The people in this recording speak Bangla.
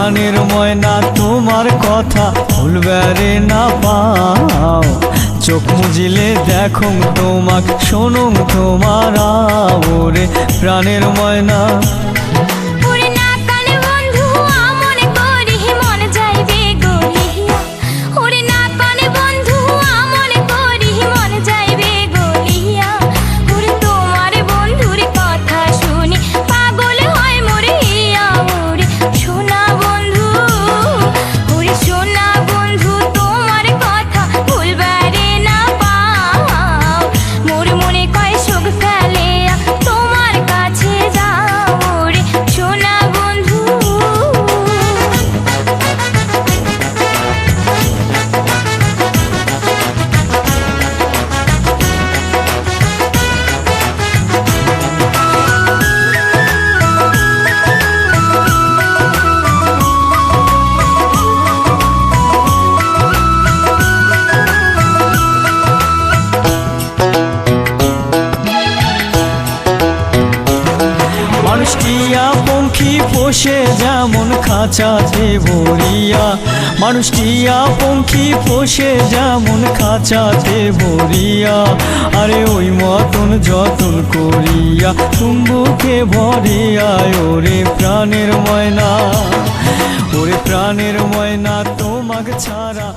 প্রাণের ময়না তোমার কথা ভুলবারে না পাও। চোখ মুজিলে দেখো তোমাক শোনো তোমার ওরে প্রাণের ময়না। মানুষ টিয়া পঙ্খী পোষে যেমন খাঁচাতে ভরিয়া, মানুষ টিয়া পঙ্খী পোষে যেমন খাঁচাতে ভরিয়া, আরে ওই মতন যতন করিয়া তুম্বুকে ভরিয়া ওরে প্রাণের ময়না, ওরে প্রাণের ময়না তোমাকে ছাড়া